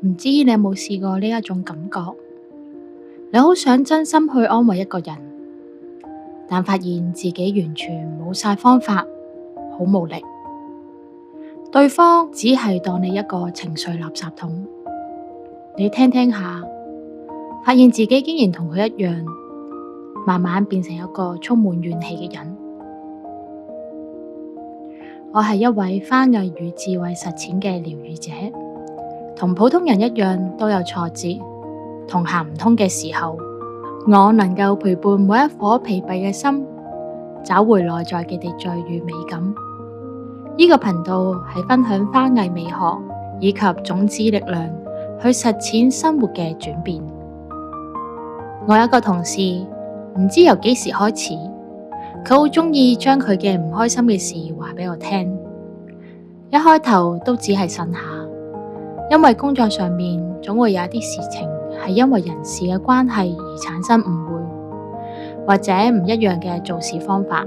唔知你有冇試過呢一種感覺？你好想真心去安慰一個人，但發現自己完全冇晒方法，好無力。對方只係當你一個情緒垃圾桶。你聽聽下，發現自己竟然同佢一樣，慢慢變成一個充滿怨氣嘅人。我係一位花藝與智慧實踐嘅療癒者，同普通人一樣都有挫折同行唔通嘅時候。我能夠陪伴每一顆疲憊嘅心，找回內在嘅秩序與美感。呢個頻道係分享花藝美學以及種子力量去實踐生活嘅轉變。我有一個同事，唔知由幾時開始，佢好鍾意將佢嘅唔開心嘅事話俾我聽。一開頭都只係呻下，因為工作上面總會有一啲事情係因為人事嘅關係而產生誤會，或者唔一樣嘅做事方法。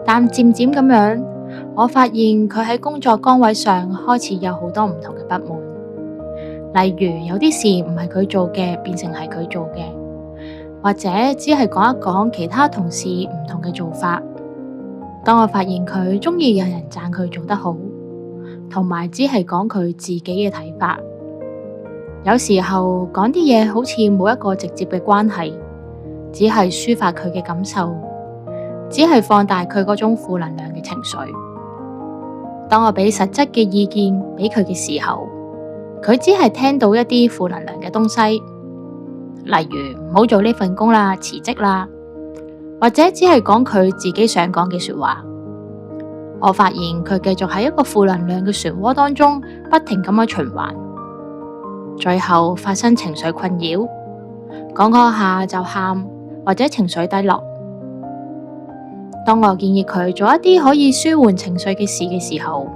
但漸漸咁樣，我發現佢喺工作崗位上開始有好多唔同嘅不滿。例如有啲事唔係佢做嘅，變成係佢做嘅，或者只係講一講其他同事唔同嘅做法。當我發現佢鍾意有人讚佢做得好，同埋只係講佢自己嘅睇法，有時候講啲嘢好似冇一個直接嘅關係，只係抒發佢嘅感受，只係放大佢嗰種負能量嘅情緒。當我俾實質嘅意見俾佢嘅時候，佢只係聽到一啲負能量嘅東西，例如唔好做呢份工啦、辭職啦，或者只係講佢自己想講嘅說話。我發現佢繼續喺一個負能量嘅漩渦當中不停咁樣循環，最後發生情緒困擾，講下就喊，或者情緒低落。當我建議佢做一啲可以舒緩情緒嘅事嘅時候，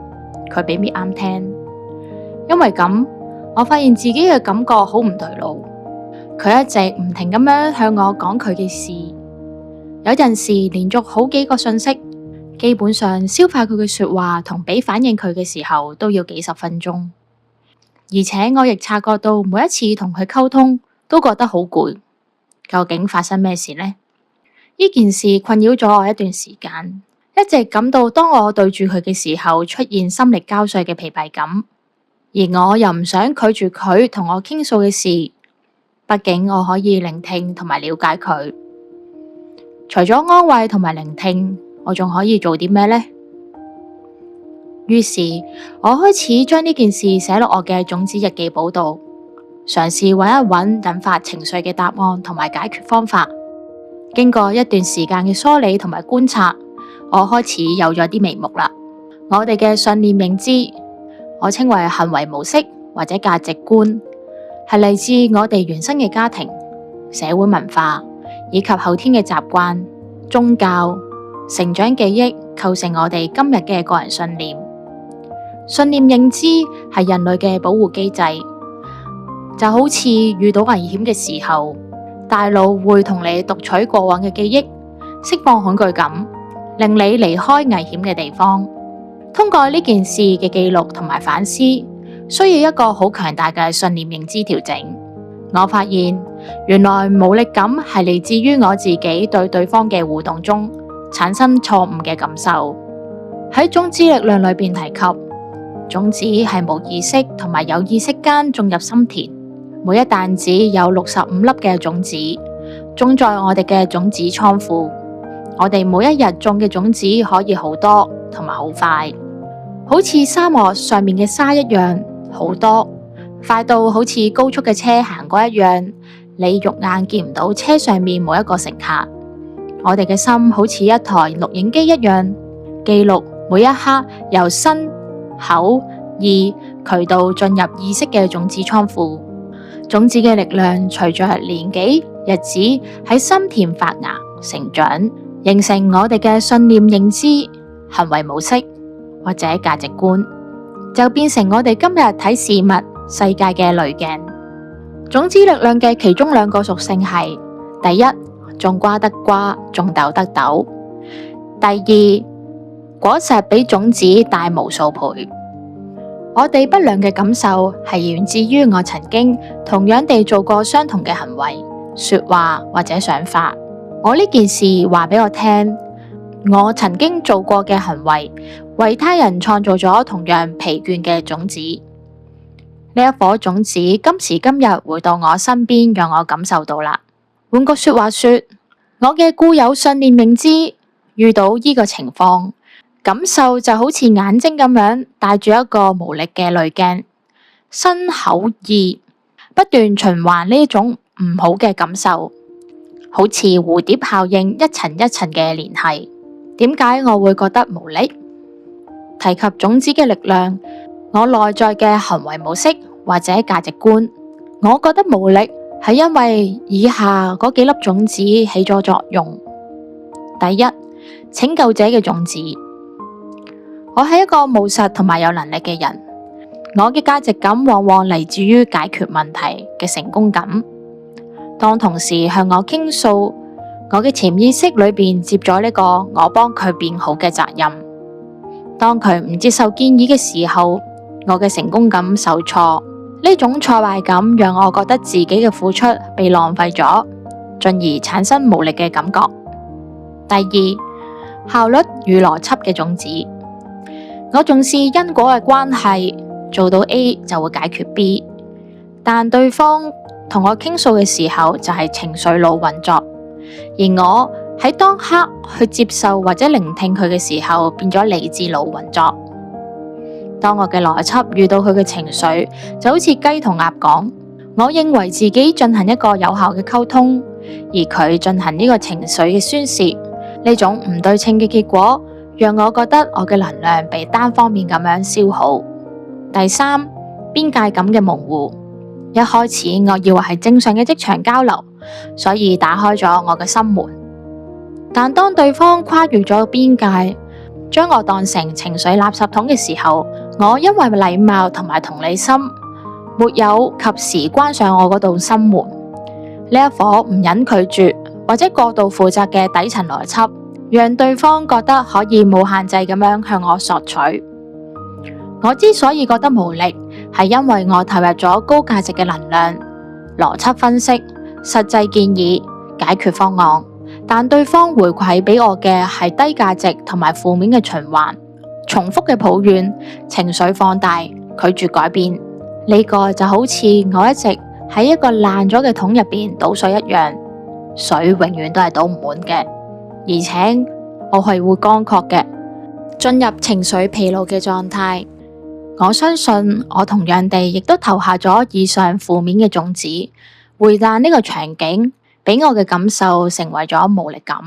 佢未必啱聽。因為咁，我發現自己嘅感覺好唔對路。佢一直唔停咁樣向我講佢嘅事，有陣時連續好幾個訊息，基本上消化佢嘅說話同俾反應佢嘅時候都要幾十分鐘。而且我亦察覺到每一次同佢溝通都覺得好攰。究竟發生咩事呢？呢件事困擾咗我一段時間，一直感到當我對住佢嘅時候出現心力交瘁嘅疲憊感，而我又唔想拒絕佢同我傾訴嘅事，畢竟我可以聆聽同埋了解佢。除咗安慰同埋聆聽，我仲可以做啲咩呢？於是我開始將呢件事寫落我嘅種子日記簿度，嘗試揾一揾引發情緒嘅答案同埋解決方法。經過一段時間嘅梳理同埋觀察，我開始有咗啲眉目啦。我哋嘅信念認知，我稱為行為模式或者價值觀，係嚟自我哋原生嘅家庭、社會文化以及後天嘅習慣、宗教、成長記憶構成我哋今日嘅個人信念。信念認知係人類嘅保護機制，就好似遇到危險嘅時候，大腦會同你讀取過往嘅記憶，釋放恐懼感，令你離開危險嘅地方。通過呢件事嘅記錄同埋反思，需要一個好強大嘅信念認知調整。我發現原來無力感係嚟自於我自己對對方嘅互動中產生錯誤嘅感受。喺種子力量裏邊提及，種子係無意識同埋有意識間種入心田。每一擔子有65粒嘅種子，種在我哋嘅種子倉庫。我哋每一日種嘅種子可以好多同埋好快，好似沙漠上面嘅沙一樣，好多，快到好似高速嘅車行過一樣，你肉眼見唔到車上面每一個乘客。我哋嘅心好似一台錄影機一樣，記錄每一刻由身、口、意渠道進入意識嘅種子倉庫。種子嘅力量隨着年紀、日子喺心田發芽、成長，形成我哋嘅信念認知、行為模式或者價值觀，就變成我哋今日睇事物、世界嘅濾鏡。種子力量嘅其中2個屬性係：第一，種瓜得瓜，種豆得豆；第二，果實比種子大無數倍。我哋不良嘅感受係源自於我曾經同樣地做過相同嘅行為、說話或者想法。我呢件事話俾我聽，我曾經做過嘅行為為他人創造咗同樣疲倦嘅種子。呢一顆種子今時今日回到我身邊，讓我感受到啦。換個說話說，我嘅固有信念認知遇到呢個情況，感受就好似眼睛咁樣帶住一個無力嘅濾鏡，身口意不斷循環呢種唔好嘅感受，好似蝴蝶效應一層一層嘅聯繫。點解我會覺得無力？提及種子嘅力量，我內在嘅行為模式或者價值觀，我覺得無力係因為以下嗰幾粒種子起咗作用。第一，拯救者嘅種子。我係一個務實同埋有能力嘅人，我嘅價值感往往嚟自於解決問題嘅成功感。當同事向我傾訴，我嘅潛意識裏邊接咗呢個我幫佢變好嘅責任。當佢唔接受建議嘅時候，我嘅成功感受挫，呢種挫敗感讓我覺得自己嘅付出被浪費咗，進而產生無力嘅感覺。第二，效率與邏輯嘅種子。我重視因果嘅關係，做到 A 就會解決 B， 但對方同我傾訴嘅時候就係情緒腦運作，而我喺當刻去接受或者聆聽佢嘅時候，變咗理智腦運作。當我嘅邏輯遇到佢嘅情緒，就好似雞同鴨講，我認為自己進行一個有效嘅溝通，而佢進行呢個情緒嘅宣洩，呢種唔對稱嘅結果，讓我覺得我嘅能量被單方面咁樣消耗。第三，邊界感嘅模糊。一開始我以為係正常嘅職場交流，所以打開咗我嘅心門。但當對方跨越咗邊界，將我當成情緒垃圾桶嘅時候，我因為禮貌同埋同理心，沒有及時關上我嗰道心門。呢一顆唔忍拒絕或者過度負責嘅底層邏輯，讓對方覺得可以冇限制咁樣向我索取。我之所以覺得無力，係因為我投入咗高價值嘅能量、邏輯分析、實際建議、解決方案，但對方回饋俾我嘅係低價值同埋負面嘅循環、重複嘅抱怨、情緒放大、拒絕改變。呢個就好似我一直喺一個爛咗嘅桶入邊倒水一樣，水永遠都係倒唔滿嘅，而且我係會乾涸嘅，進入情緒疲勞嘅狀態。我相信我同樣地亦都投下咗以上負面嘅種子，回彈呢個場景俾我嘅感受成為咗無力感。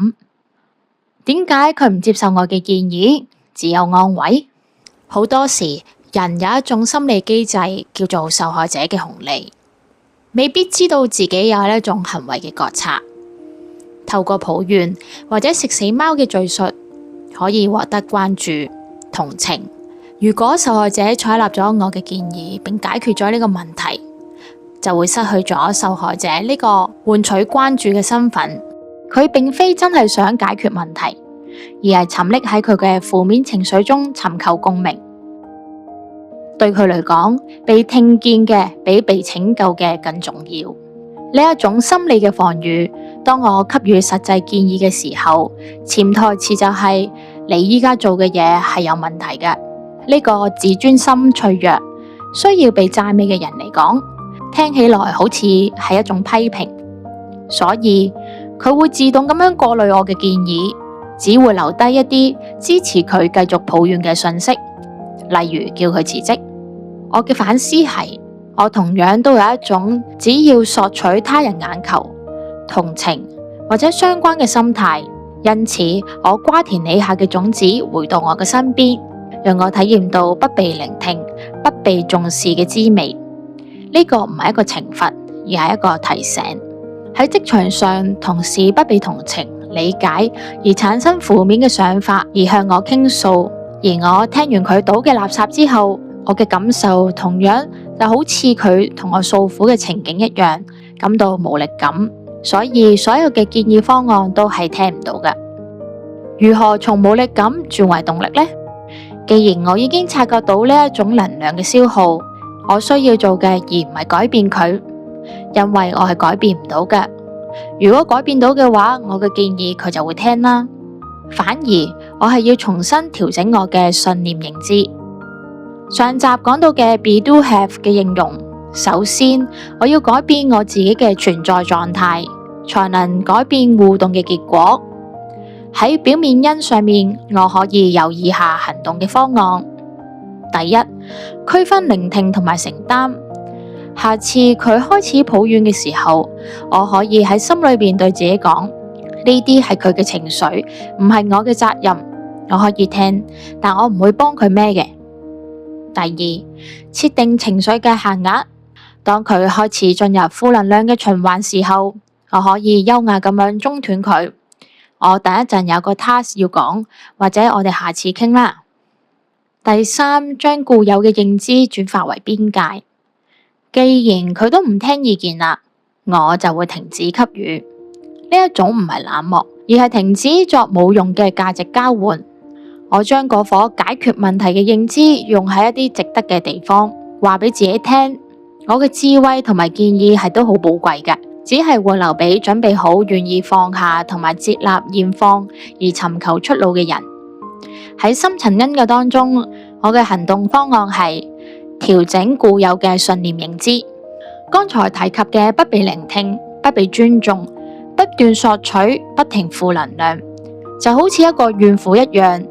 點解佢唔接受我嘅建議，只有安慰？好多時人有一種心理機制叫做受害者嘅紅利，未必知道自己有呢一種行為嘅覺察。透過抱怨或者食死貓嘅敘述，可以獲得關注、同情。如果受害者採納咗我嘅建議並解決咗呢個問題，就會失去咗受害者呢個換取關注嘅身份。佢並非真係想解決問題，而係沉溺喺佢嘅負面情緒中尋求共鳴。對佢嚟講，被聽見嘅比被拯救嘅更重要。呢一種心理嘅防禦，當我給予實際建議嘅時候，潛台詞就係你依家做嘅嘢係有問題嘅。呢個自尊心脆弱、需要被讚美嘅人嚟講，聽起來好似係一種批評，所以佢會自動咁樣過濾我嘅建議，只會留低一啲支持佢繼續抱怨嘅訊息，例如叫佢辭職。我嘅反思係，我同樣都有一種只要索取他人眼球、同情或者相關嘅心態，因此我瓜田李下嘅種子回到我嘅身邊，讓我體驗到不被聆聽、不被重視嘅滋味。呢個唔係一個懲罰，而係一個提醒。喺職場上，同事不被同情、理解而產生負面嘅想法，而向我傾訴，而我聽完佢倒嘅垃圾之後，我嘅感受同樣就好似佢同我訴苦嘅情景一樣，感到無力感，所以所有嘅建議方案都係聽唔到嘅。如何從無力感轉為動力呢？既然我已經察覺到呢一種能量嘅消耗，我需要做嘅而唔係改變佢，因為我係改變唔到嘅。如果改變到嘅話，我嘅建議佢就會聽啦。反而我係要重新調整我嘅信念認知。上集講到嘅 be do have 嘅應用，首先我要改變我自己嘅存在狀態，才能改變互動嘅結果。喺表面因上面，我可以有以下行動嘅方案。第一，區分聆聽同埋承擔。下次佢開始抱怨嘅時候，我可以喺心裏邊對自己講，呢啲係佢嘅情緒，唔係我嘅責任。我可以聽，但我唔會幫佢孭嘅。第二，設定情緒嘅限額。當佢開始進入負能量嘅循環時候，我可以優雅咁樣中斷佢。我等一陣有個 task 要講，或者我哋下次傾啦。第三，將固有嘅認知轉化為邊界。既然佢都唔聽意見啦，我就會停止給予。呢一種唔係冷漠，而係停止作冇用嘅價值交換。我將嗰顆解決問題嘅認知用喺一啲值得嘅地方，話俾自己聽。我嘅智慧同埋建議係都好寶貴嘅，只係會留俾準備好願意放下同埋接納現況而尋求出路嘅人。喺深層因嘅當中，我嘅行動方案係調整固有嘅信念認知。剛才提及嘅不被聆聽、不被尊重、不斷索取、不停負能量，就好似一個怨婦一樣。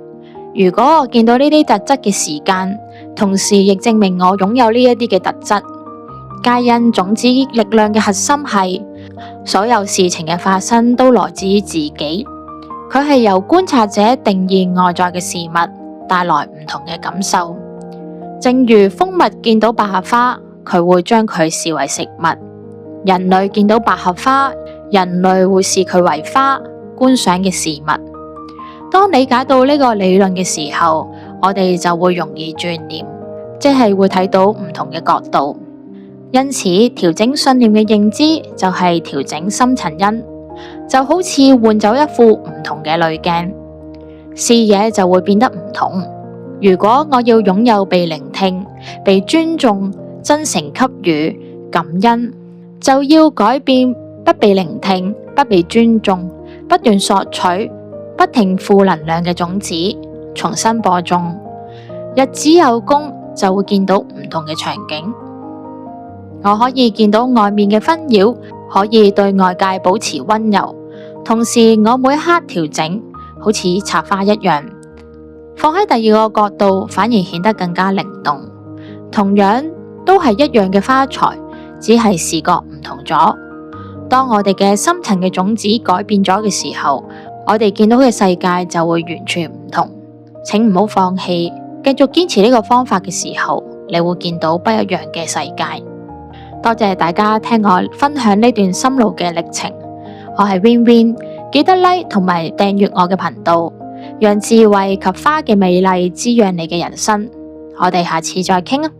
如果我見到呢啲特質嘅時間，同時亦證明我擁有呢一啲嘅特質。皆因種子力量嘅核心係，所有事情嘅發生都來自於自己。佢係由觀察者定義外在嘅事物，帶來唔同嘅感受。正如蜂蜜見到百合花，佢會將佢視為食物；人類見到百合花，人類會視佢為花，觀賞嘅事物。當理解到呢個理論嘅時候，我哋就會容易轉念，即係會睇到唔同嘅角度。因此，調整信念嘅認知就係調整深層因，就好似換走一副唔同嘅濾鏡，視野就會變得唔同。如果我要擁有被聆聽、被尊重、真誠給予、感恩，就要改變不被聆聽、不被尊重、不斷索取、不停負能量嘅種子，重新播種。日子有功，就會見到唔同嘅場景。我可以見到外面嘅紛擾，可以對外界保持溫柔，同時我每一刻調整，好似插花一樣。放喺第二個角度，反而顯得更加靈動。同樣都係一樣嘅花材，只係視覺唔同咗。當我哋嘅深層嘅種子改變咗嘅時候，我哋見到嘅世界就會完全唔同。請唔好放棄，繼續堅持呢個方法嘅時候，你會見到不一樣嘅世界。多謝大家聽我分享呢段心路嘅歷程。我係 Win Win， 記得 like 同埋訂閱我嘅頻道，讓智慧及花嘅美麗滋養你嘅人生。我哋下次再傾啊！